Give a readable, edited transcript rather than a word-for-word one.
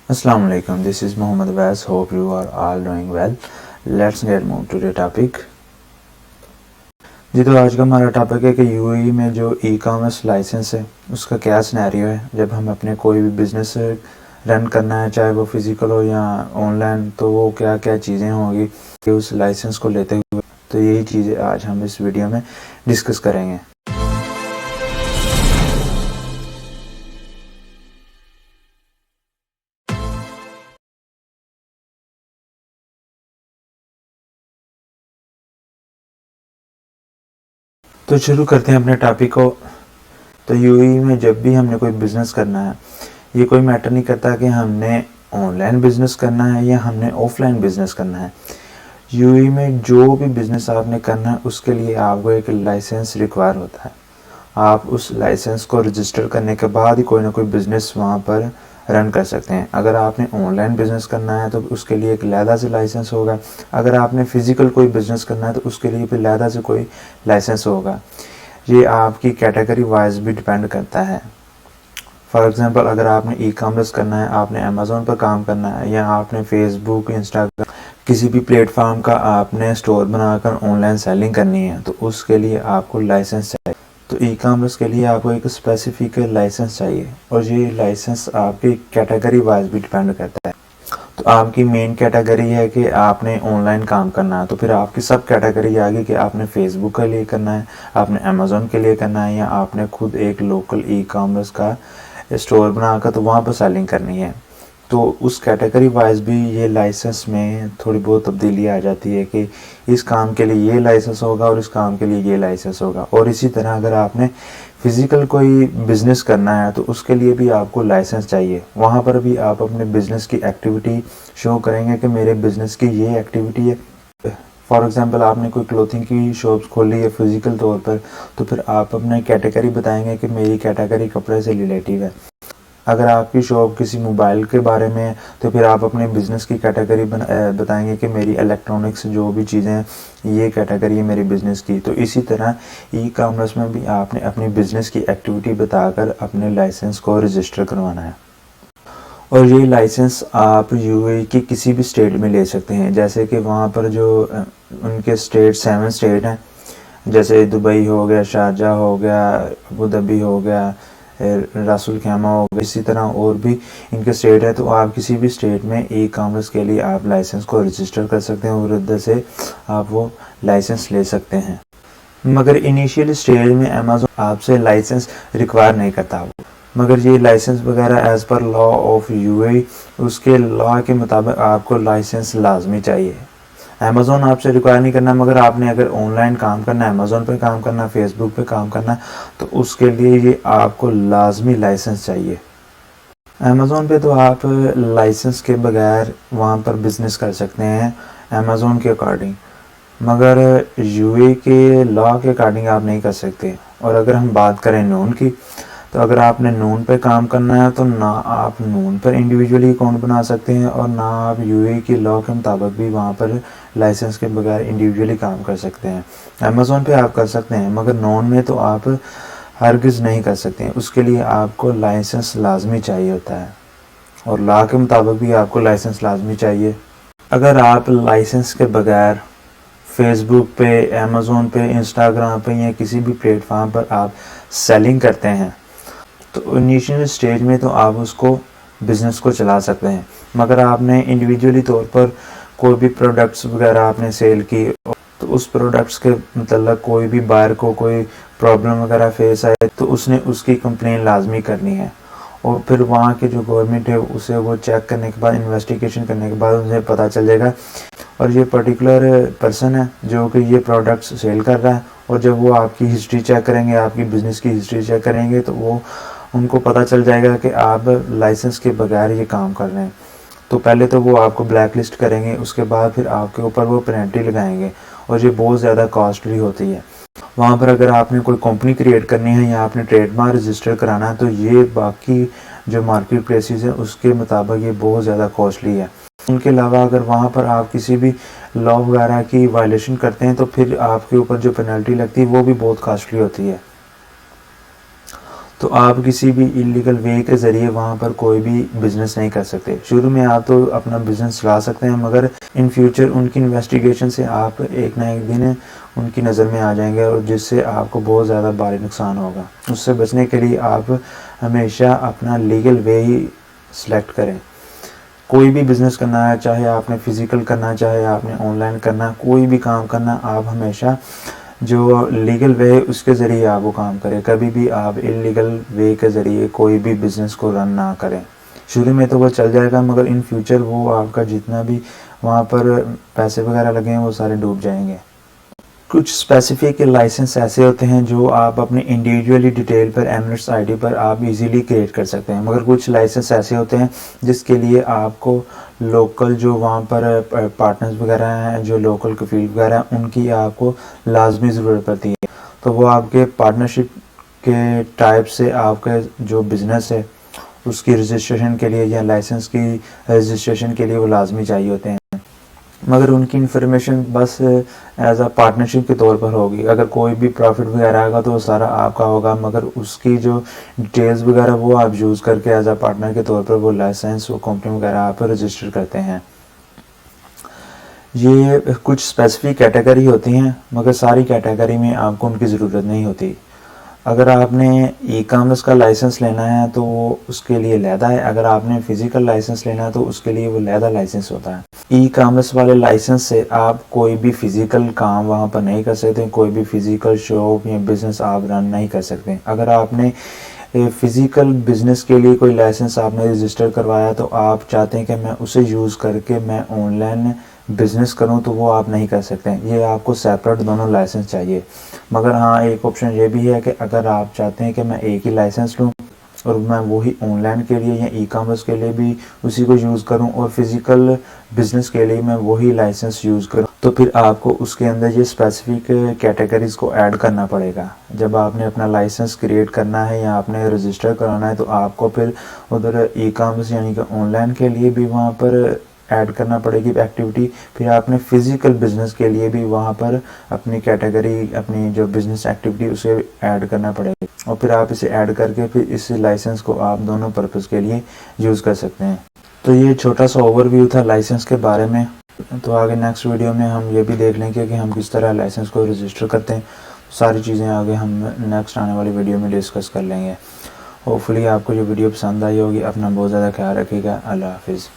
Assalamu alaikum. This is Mohammed Waz. Hope you are all doing well. Let's get move to the topic. जी तो आज का हमारा topic है कि UAE में जो ई कॉमर्स लाइसेंस है उसका क्या सिनेरियो है जब हम अपने कोई भी बिज़नेस रन करना है, चाहे वो फिज़िकल हो या ऑनलाइन, तो वो क्या क्या चीज़ें होंगी कि उस लाइसेंस को लेते हुए। तो यही चीज़ें आज हम इस वीडियो में डिस्कस करेंगे। तो शुरू करते हैं अपने टॉपिक को। तो यूएई में जब भी हमने कोई बिज़नेस करना है, ये कोई मैटर नहीं करता कि हमने ऑनलाइन बिज़नेस करना है या हमने ऑफलाइन बिज़नेस करना है। यूएई में जो भी बिज़नेस आपने करना है उसके लिए आपको एक लाइसेंस रिक्वायर होता है। आप उस लाइसेंस को रजिस्टर करने के बाद ही कोई ना कोई बिज़नेस वहाँ पर रन कर सकते हैं। अगर आपने ऑनलाइन बिज़नेस करना है तो उसके लिए एक अलहदा से लाइसेंस होगा। अगर आपने फ़िज़िकल कोई बिज़नेस करना है तो उसके लिए भी अलहदा से कोई लाइसेंस होगा। ये आपकी कैटेगरी वाइज भी डिपेंड करता है। फॉर एग्ज़ाम्पल, अगर आपने ई कॉमर्स करना है, आपने अमेज़ोन पर काम करना है या आपने फेसबुक, इंस्टाग्राम, किसी भी प्लेटफॉर्म का आपने स्टोर बनाकर ऑनलाइन सेलिंग करनी है, तो उसके लिए आपको लाइसेंस चाहिए। तो ई कॉमर्स के लिए आपको एक स्पेसिफिक लाइसेंस चाहिए और ये लाइसेंस आपकी कैटेगरी वाइज भी डिपेंड करता है। तो आपकी मेन कैटेगरी है कि आपने ऑनलाइन काम करना है, तो फिर आपकी सब कैटेगरी आ गई कि आपने फेसबुक के लिए करना है, आपने अमेज़ोन के लिए करना है या आपने खुद एक लोकल ई कॉमर्स का स्टोर बनाकर तो वहाँ पर सेलिंग करनी है। तो उस कैटेगरी वाइज भी ये लाइसेंस में थोड़ी बहुत तब्दीली आ जाती है कि इस काम के लिए ये लाइसेंस होगा और इस काम के लिए ये लाइसेंस होगा। और इसी तरह अगर आपने फ़िज़िकल कोई बिज़नेस करना है तो उसके लिए भी आपको लाइसेंस चाहिए। वहाँ पर भी आप अपने बिज़नेस की एक्टिविटी शो करेंगे कि मेरे बिज़नेस की ये एक्टिविटी है। फॉर एग्ज़ाम्पल, आपने कोई क्लोथिंग की शॉप्स खोली है फ़िज़िकल तौर पर, तो फिर आप अपने कैटेगरी बताएंगे कि मेरी कैटेगरी कपड़े से रिलेटिव है। अगर आपकी शॉप किसी मोबाइल के बारे में है तो फिर आप अपने बिज़नेस की कैटेगरी बताएंगे कि मेरी इलेक्ट्रॉनिक्स जो भी चीज़ें हैं ये कैटेगरी है मेरी बिज़नेस की। तो इसी तरह ई कॉमर्स में भी आपने अपनी बिज़नेस की एक्टिविटी बताकर अपने लाइसेंस को रजिस्टर करवाना है। और ये लाइसेंस आप यूएई की किसी भी स्टेट में ले सकते हैं। जैसे कि वहाँ पर जो उनके स्टेट 7 स्टेट हैं, जैसे दुबई हो गया, शारजा हो गया, अबू धाबी हो गया, रासुल खैमा हो गया, इसी तरह और भी इनके स्टेट है। तो आप किसी भी स्टेट में ई कॉमर्स के लिए आप लाइसेंस को रजिस्टर कर सकते हैं और उधर से आप वो लाइसेंस ले सकते हैं। मगर इनिशियल स्टेज में अमेज़न आपसे लाइसेंस रिक्वायर नहीं करता, मगर ये लाइसेंस वगैरह as per law of UAE, उसके लॉ के मुताबिक आपको लाइसेंस लाजमी चाहिए। अमेज़ोन आपसे रिक्वायर नहीं करना, मगर आपने अगर ऑनलाइन काम करना है, अमेज़ोन पे काम करना है, फेसबुक पे काम करना है, तो उसके लिए ये आपको लाजमी लाइसेंस चाहिए। अमेज़ोन पे तो आप लाइसेंस के बगैर वहाँ पर बिज़नेस कर सकते हैं अमेज़ोन के अकॉर्डिंग, मगर यूएई के लॉ के अकॉर्डिंग आप नहीं कर सकते। और अगर हम बात करें नून की, तो अगर आपने नून पे काम करना है तो ना आप नून पर इंडिविजुअली अकाउंट बना सकते हैं और ना आप यूएई की लॉ के मुताबिक भी वहाँ पर लाइसेंस के बगैर इंडिविजुअली काम कर सकते हैं। अमेज़ोन पे आप कर सकते हैं, मगर नून में तो आप हरगिज़ नहीं कर सकते हैं। उसके लिए आपको लाइसेंस लाजमी चाहिए होता है और लॉ के मुताबिक भी आपको लाइसेंस लाजमी चाहिए। अगर आप लाइसेंस के बगैर फेसबुक पे, अमेज़ोन पे, इंस्टाग्राम पे या किसी भी प्लेटफॉर्म पर आप सेलिंग करते हैं तो इनिशियल स्टेज में तो आप उसको बिज़नेस को चला सकते हैं। मगर आपने इंडिविजुअली तौर पर कोई भी प्रोडक्ट्स वगैरह आपने सेल की तो उस प्रोडक्ट्स के मतलब कोई भी बायर को कोई प्रॉब्लम वगैरह फेस आए तो उसने उसकी कंप्लेन लाजमी करनी है और फिर वहाँ के जो गवर्नमेंट है उसे वो चेक करने के बाद, इन्वेस्टिगेशन करने के बाद उन्हें पता चल जाएगा और ये पर्टिकुलर पर्सन है जो कि ये प्रोडक्ट्स सेल कर रहा है। और जब वो आपकी हिस्ट्री चेक करेंगे, आपकी बिज़नेस की हिस्ट्री चेक करेंगे, तो वो उनको पता चल जाएगा कि आप लाइसेंस के बगैर ये काम कर रहे हैं। तो पहले तो वो आपको ब्लैक लिस्ट करेंगे, उसके बाद फिर आपके ऊपर वो पेनल्टी लगाएंगे और ये बहुत ज़्यादा कॉस्टली होती है। वहाँ पर अगर आपने कोई कंपनी क्रिएट करनी है या आपने ट्रेडमार्क रजिस्टर कराना है तो ये बाकी जो मार्केट प्लेसेस हैं उसके मुताबिक ये बहुत ज़्यादा कॉस्टली है। उनके अलावा अगर वहाँ पर आप किसी भी लॉ वगैरह की वायलेशन करते हैं तो फिर आपके ऊपर जो पेनल्टी लगती है वो भी बहुत कॉस्टली होती है। तो आप किसी भी इलीगल वे के ज़रिए वहाँ पर कोई भी बिज़नेस नहीं कर सकते। शुरू में आप तो अपना बिज़नेस चला सकते हैं, मगर इन फ्यूचर उनकी इन्वेस्टिगेशन से आप एक ना एक दिन उनकी नज़र में आ जाएंगे और जिससे आपको बहुत ज़्यादा भारी नुकसान होगा। उससे बचने के लिए आप हमेशा अपना लीगल वे ही सिलेक्ट करें। कोई भी बिज़नेस करना है, चाहे आपने फ़िज़िकल करना, चाहे आपने ऑनलाइन करना, कोई भी काम करना, आप हमेशा जो लीगल वे है उसके ज़रिए आप वो काम करें। कभी भी आप इलीगल वे के ज़रिए कोई भी बिज़नेस को रन ना करें। शुरू में तो वो चल जाएगा, मगर इन फ्यूचर वो आपका जितना भी वहाँ पर पैसे वगैरह लगे हैं वो सारे डूब जाएंगे। कुछ स्पेसिफिक लाइसेंस ऐसे होते हैं जो आप अपने इंडिविजुअली डिटेल पर एमनेट्स आईडी पर आप इजीली क्रिएट कर सकते हैं, मगर कुछ लाइसेंस ऐसे होते हैं जिसके लिए आपको लोकल जो वहाँ पर पार्टनर्स वगैरह हैं, जो लोकल कफील वगैरह हैं, उनकी आपको लाजमी ज़रूरत पड़ती है। तो वो आपके पार्टनरशिप के टाइप से आपका जो बिज़नेस है उसकी रजिस्ट्रेशन के लिए या लाइसेंस की रजिस्ट्रेशन के लिए वो लाजमी चाहिए होते हैं, मगर उनकी इन्फॉर्मेशन बस एज अ पार्टनरशिप के तौर पर होगी। अगर कोई भी प्रॉफिट वगैरह आएगा तो वो सारा आपका होगा, मगर उसकी जो डिटेल्स वगैरह वो आप यूज़ करके एज अ पार्टनर के तौर पर वो लाइसेंस वो कंपनी वगैरह आप रजिस्टर करते हैं। ये कुछ स्पेसिफिक कैटेगरी होती हैं, मगर सारी कैटेगरी में आपको उनकी ज़रूरत नहीं होती। अगर आपने ई कॉमर्स का लाइसेंस लेना है तो वो उसके लिए लहदा है, अगर आपने फ़िज़िकल लाइसेंस लेना है तो उसके लिए वो लहदा लाइसेंस होता है। ई कॉमर्स वाले लाइसेंस से आप कोई भी फ़िज़िकल काम वहाँ पर नहीं कर सकते, कोई भी फ़िज़िकल शॉप या बिज़नेस आप रन नहीं कर सकते। अगर आपने फ़िज़िकल बिज़नेस के लिए कोई लाइसेंस आपने रजिस्टर करवाया तो आप चाहते हैं कि मैं उसे यूज़ करके मैं ऑनलाइन बिज़नेस करूं, तो वो आप नहीं कर सकते। ये आपको सेपरेट दोनों लाइसेंस चाहिए। मगर हाँ, एक ऑप्शन ये भी है कि अगर आप चाहते हैं कि मैं एक ही लाइसेंस लूं और मैं वही ऑनलाइन के लिए या ई कॉमर्स के लिए भी उसी को यूज़ करूं और फिज़िकल बिज़नेस के लिए मैं वही लाइसेंस यूज़ करूं, तो फिर आपको उसके अंदर ये स्पेसिफिक कैटेगरीज़ को ऐड करना पड़ेगा। जब आपने अपना लाइसेंस क्रिएट करना है या आपने रजिस्टर कराना है तो आपको फिर उधर ई कॉमर्स यानी कि ऑनलाइन के लिए भी वहाँ पर ऐड करना पड़ेगी एक्टिविटी, फिर आपने फ़िज़िकल बिज़नेस के लिए भी वहाँ पर अपनी कैटेगरी, अपनी जो बिज़नेस एक्टिविटी उसे ऐड करना पड़ेगा और फिर आप इसे ऐड करके फिर इस लाइसेंस को आप दोनों पर्पज़ के लिए यूज़ कर सकते हैं। तो ये छोटा सा ओवरव्यू था लाइसेंस के बारे में। तो आगे नेक्स्ट वीडियो में हम ये भी देख लेंगे कि हम किस तरह लाइसेंस को रजिस्टर करते हैं। सारी चीज़ें आगे हम नेक्स्ट आने वाली वीडियो में डिस्कस कर लेंगे। होपफुली आपको ये वीडियो पसंद आई होगी। अपना बहुत ज़्यादा ख्याल रखिएगा। अल्लाह हाफिज़।